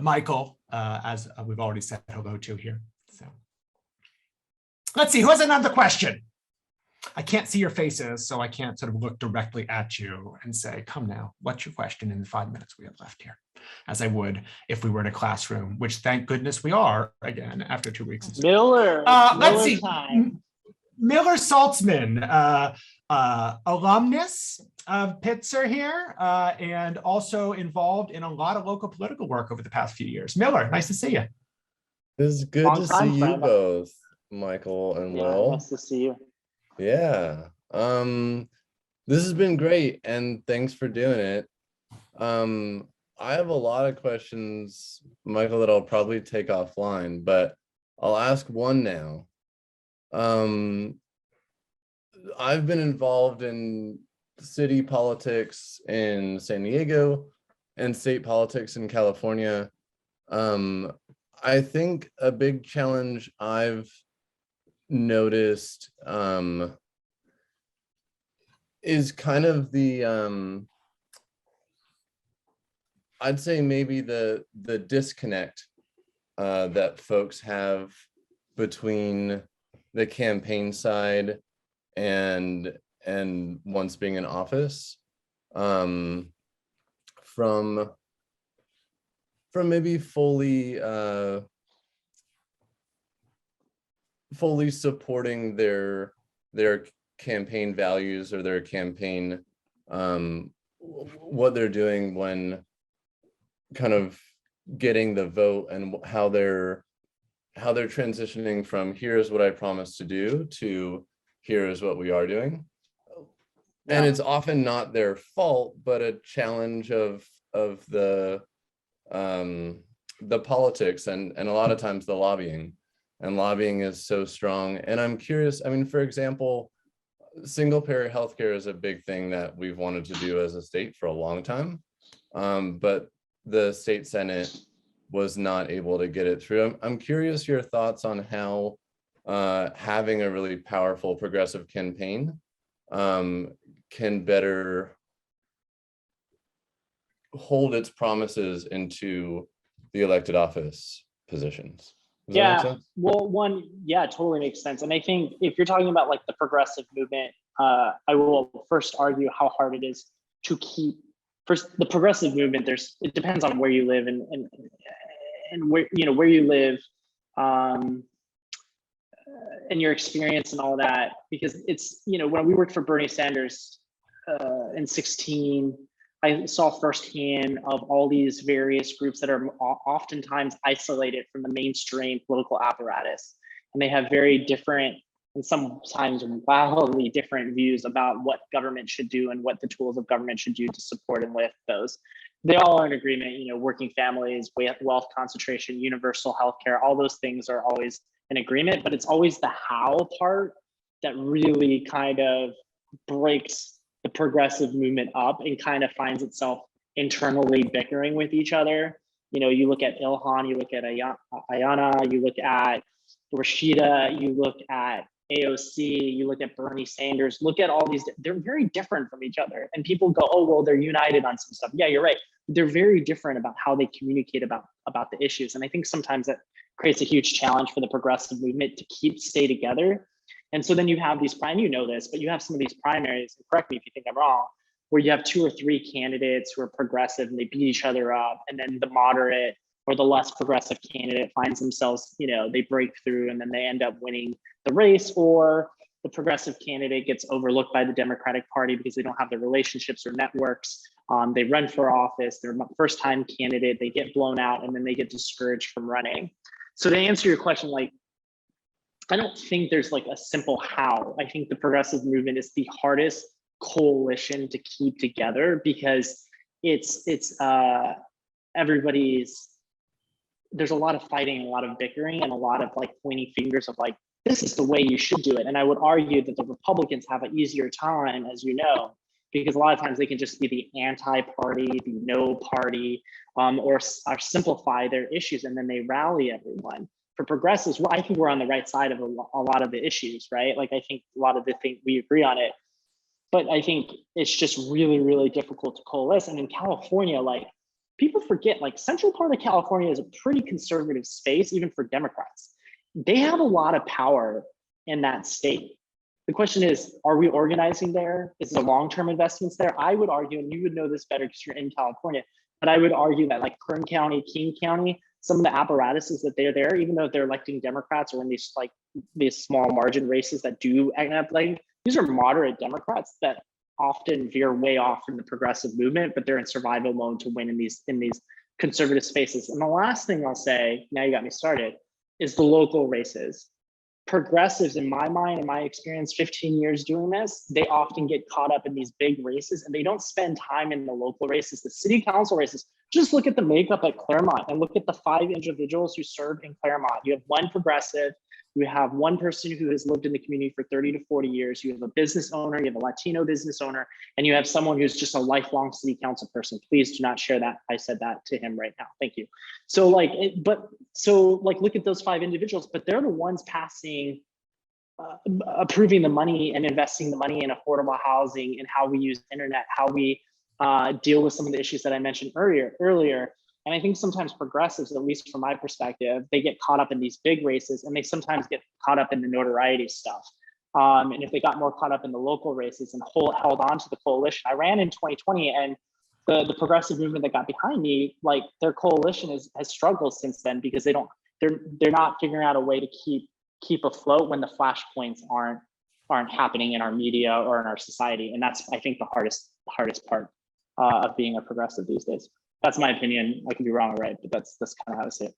Michael, as we've already said hello to here. So let's see, who has another question? I can't see your faces, so I can't sort of look directly at you and say, come now, what's your question in the 5 minutes we have left here? As I would if we were in a classroom, which thank goodness we are again after 2 weeks.
Miller,
let's see.
Time.
Miller Saltzman, alumnus of Pitzer here, and also involved in a lot of local political work over the past few years. Miller, nice to see you.
It's good to see you both, Michael and Will.
Nice to see you.
Yeah. This has been great, and thanks for doing it. I have a lot of questions, Michael, that I'll probably take offline, but I'll ask one now. I've been involved in city politics in San Diego and state politics in California. I think a big challenge I've noticed is kind of the I'd say maybe the disconnect that folks have between the campaign side and once being in office, from maybe fully supporting their campaign values or their campaign, what they're doing when kind of getting the vote, and how they're transitioning from here's what I promised to do to here is what we are doing. And it's often not their fault, but a challenge of the politics and a lot of times the lobbying. And lobbying is so strong. And I'm curious, I mean, for example, single payer healthcare is a big thing that we've wanted to do as a state for a long time. But the state Senate was not able to get it through. I'm curious your thoughts on how having a really powerful progressive campaign can better hold its promises into the elected office positions. Does that make sense?
Well, totally makes sense. And I think if you're talking about like the progressive movement, I will first argue how hard it is to keep the progressive movement. It depends on where you live and where, where you live, and your experience and all that, because it's, when we worked for Bernie Sanders in 2016, I saw firsthand of all these various groups that are oftentimes isolated from the mainstream political apparatus. And they have very different and sometimes wildly different views about what government should do and what the tools of government should do to support and lift those. They all are in agreement, working families, wealth concentration, universal healthcare, all those things are always in agreement, but it's always the how part that really kind of breaks the progressive movement up and kind of finds itself internally bickering with each other. You look at Ilhan, you look at Ayana, you look at Rashida, you look at AOC, you look at Bernie Sanders, look at all these, they're very different from each other. And people go, oh, well, they're united on some stuff. Yeah, you're right. They're very different about how they communicate about the issues. And I think sometimes that creates a huge challenge for the progressive movement to stay together. And so then you have these, and you know this, but you have some of these primaries, and correct me if you think I'm wrong, where you have 2 or 3 candidates who are progressive and they beat each other up. And then the moderate or the less progressive candidate finds themselves, they break through and then they end up winning the race, or the progressive candidate gets overlooked by the Democratic Party because they don't have the relationships or networks. They run for office, they're a first-time candidate, they get blown out, and then they get discouraged from running. So to answer your question, I don't think there's like a simple how. I think the progressive movement is the hardest coalition to keep together because it's everybody's, there's a lot of fighting, a lot of bickering, and a lot of pointing fingers of this is the way you should do it. And I would argue that the Republicans have an easier time, as you know, because a lot of times they can just be the anti-party, the no party, or simplify their issues, and then they rally everyone. For progressives, I think we're on the right side of a lot of the issues, right? I think a lot of the things we agree on it, but I think it's just really, really difficult to coalesce. And in California, people forget, central part of California is a pretty conservative space, even for Democrats. They have a lot of power in that state. The question is, are we organizing there? Is there long-term investments there? I would argue, and you would know this better because you're in California, but I would argue that Kern County, King County, some of the apparatuses that they're there, even though they're electing Democrats or in these small margin races that do end up these are moderate Democrats that often veer way off from the progressive movement, but they're in survival mode to win in these conservative spaces. And the last thing I'll say, now you got me started, is the local races. Progressives, in my mind, in my experience, 15 years doing this, they often get caught up in these big races and they don't spend time in the local races, the city council races. Just look at the makeup at Claremont and look at the 5 individuals who served in Claremont. You have 1 progressive, You have one person who has lived in the community for 30 to 40 years. You have a business owner, you have a Latino business owner, and you have someone who's just a lifelong city council person. Please do not share that. I said that to him right now. Thank you. So like, look at those 5 individuals, but they're the ones passing, approving the money and investing the money in affordable housing and how we use internet, how we deal with some of the issues that I mentioned earlier. And I think sometimes progressives, at least from my perspective, they get caught up in these big races, and they sometimes get caught up in the notoriety stuff. And if they got more caught up in the local races and held on to the coalition, I ran in 2020, and the progressive movement that got behind me, like their coalition has struggled since then, because they're not figuring out a way to keep afloat when the flashpoints aren't happening in our media or in our society. And that's, I think, the hardest part of being a progressive these days. That's my opinion. I can be wrong or right, but that's kind of how I see it.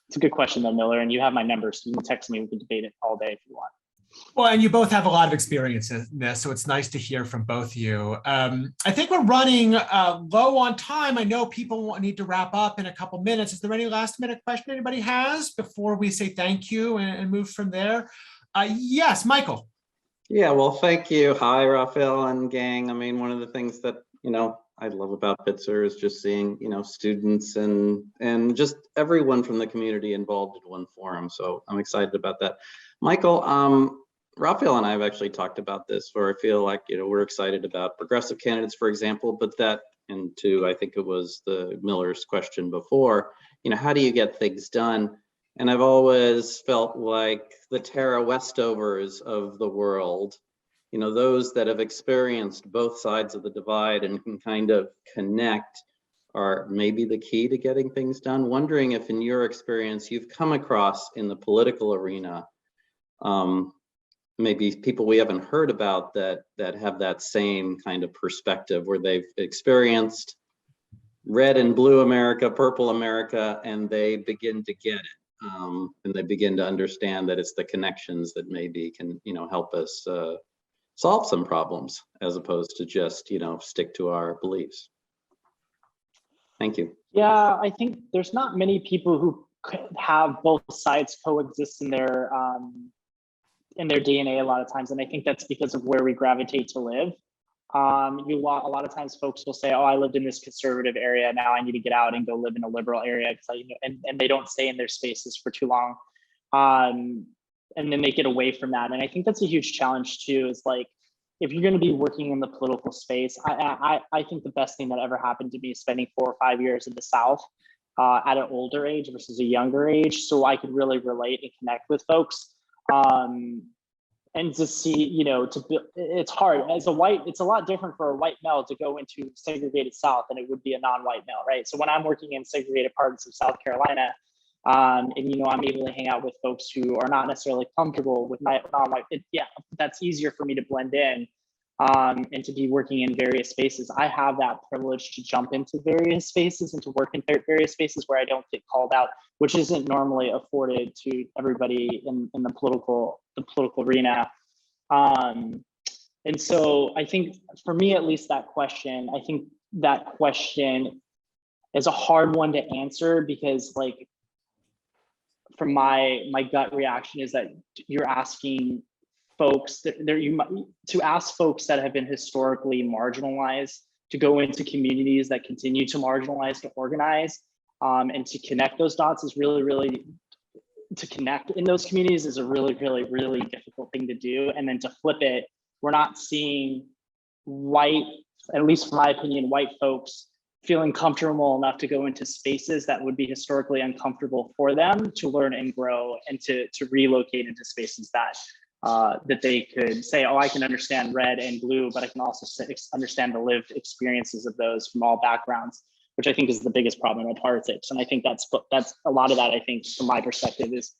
It's a good question though, Miller, and you have my number, so you can text me. We can debate it all day if you want.
Well, and you both have a lot of experience in this, so it's nice to hear from both of you. I think we're running low on time. I know people need to wrap up in a couple minutes. Is there any last minute question anybody has before we say thank you and move from there? Yes, Michael.
Yeah, well, thank you. Hi, Raphael and gang. I mean, one of the things that, I love about Pitzer is just seeing, students and just everyone from the community involved in one forum. So I'm excited about that. Michael, Raphael and I have actually talked about this, where I feel like, we're excited about progressive candidates, for example, but that, and to, I think it was the Miller's question before, how do you get things done? And I've always felt like the Tara Westovers of the world, those that have experienced both sides of the divide and can kind of connect, are maybe the key to getting things done. Wondering if in your experience, you've come across in the political arena, maybe people we haven't heard about that have that same kind of perspective, where they've experienced red and blue America, purple America, and they begin to get it. And they begin to understand that it's the connections that maybe can, help us solve some problems, as opposed to just, stick to our beliefs. Thank you.
Yeah, I think there's not many people who could have both sides coexist in their DNA a lot of times, and I think that's because of where we gravitate to live. A lot of times folks will say, "Oh, I lived in this conservative area. Now I need to get out and go live in a liberal area," because and they don't stay in their spaces for too long, and then they get away from that. And I think that's a huge challenge too. Is like, if you're going to be working in the political space, I think the best thing that ever happened to me is spending 4 or 5 years in the South at an older age versus a younger age, so I could really relate and connect with folks. And to see, it's hard as a white, it's a lot different for a white male to go into segregated South than it would be a non-white male, right? So when I'm working in segregated parts of South Carolina, and I'm able to hang out with folks who are not necessarily comfortable with my non-white, that's easier for me to blend in and to be working in various spaces. I have that privilege to jump into various spaces and to work in various spaces where I don't get called out, which isn't normally afforded to everybody in the political arena. And so I think for me, at least, that question is a hard one to answer, because like, from my gut reaction is that you're asking folks to ask folks that have been historically marginalized to go into communities that continue to marginalize, to organize, and to connect those dots is really to connect in those communities is a really difficult thing to do. And then to flip it, we're not seeing white, at least from my opinion, white folks feeling comfortable enough to go into spaces that would be historically uncomfortable for them to learn and grow, and to relocate into spaces that they could say, "Oh, I can understand red and blue, but I can also understand the lived experiences of those from all backgrounds," which I think is the biggest problem in politics. And I think that's a lot of that, I think, from my perspective, is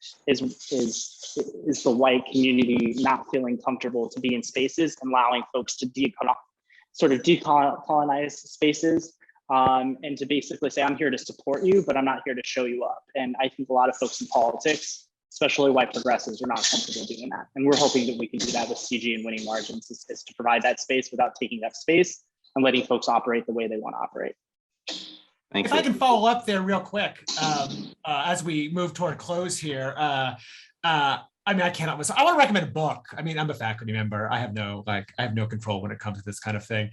the white community not feeling comfortable to be in spaces and allowing folks to decolonize spaces. And to basically say, "I'm here to support you, but I'm not here to show you up." And I think a lot of folks in politics, especially white progressives, are not comfortable doing that. And we're hoping that we can do that with CG and winning margins, is to provide that space without taking up space and letting folks operate the way they want to operate.
If I can follow up there real quick, as we move toward close here, I mean, I cannot listen. I want to recommend a book. I mean, I'm a faculty member. I have no control when it comes to this kind of thing.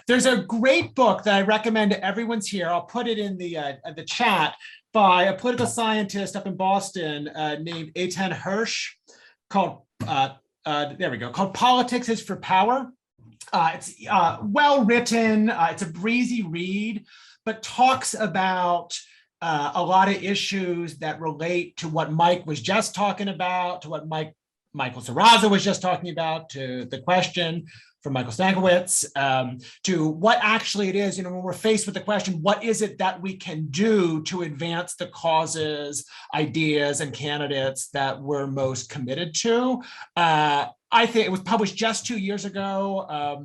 There's a great book that I recommend to everyone's here. I'll put it in the chat, by a political scientist up in Boston named Eitan Hirsch, called there we go, called Politics is for Power. It's well written. It's a breezy read, but talks about a lot of issues that relate to what Mike was just talking about, to what Michael Ceraso was just talking about, to the question from Michael Stankiewicz, to what actually it is, when we're faced with the question, what is it that we can do to advance the causes, ideas, and candidates that we're most committed to? I think it was published just 2 years ago.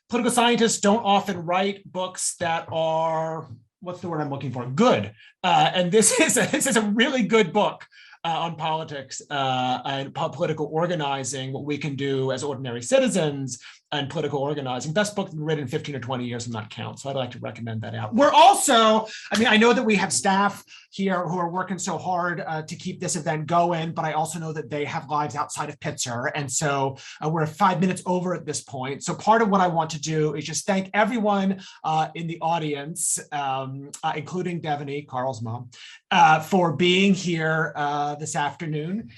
Political scientists don't often write books that are, what's the word I'm looking for? Good. And this is a really good book on politics and political organizing, what we can do as ordinary citizens and political organizing. Best book written in 15 or 20 years and not count. So I'd like to recommend that out. We're also, I know that we have staff here who are working so hard to keep this event going, but I also know that they have lives outside of Pitzer. And so we're 5 minutes over at this point. So part of what I want to do is just thank everyone in the audience, including Devaney, Carl's mom, for being here this afternoon.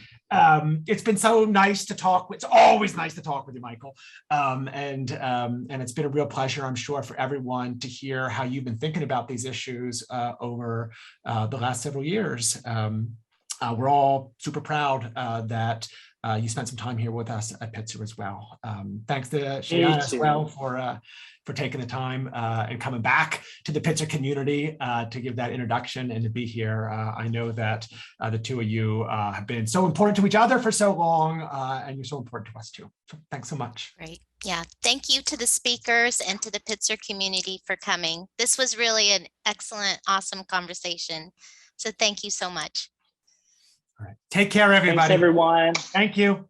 It's been so nice to talk with. It's always nice to talk with you, Michael. And it's been a real pleasure, I'm sure, for everyone to hear how you've been thinking about these issues over the last several years. We're all super proud that you spent some time here with us at Pitzer as well. Thanks to Shianna as well for taking the time and coming back to the Pitzer community to give that introduction and to be here. I know that the two of you have been so important to each other for so long, and you're so important to us too. So thanks so much.
Great. Yeah. Thank you to the speakers and to the Pitzer community for coming. This was really an excellent, awesome conversation. So thank you so much.
All right. Take care, everybody.
Thanks, everyone.
Thank you.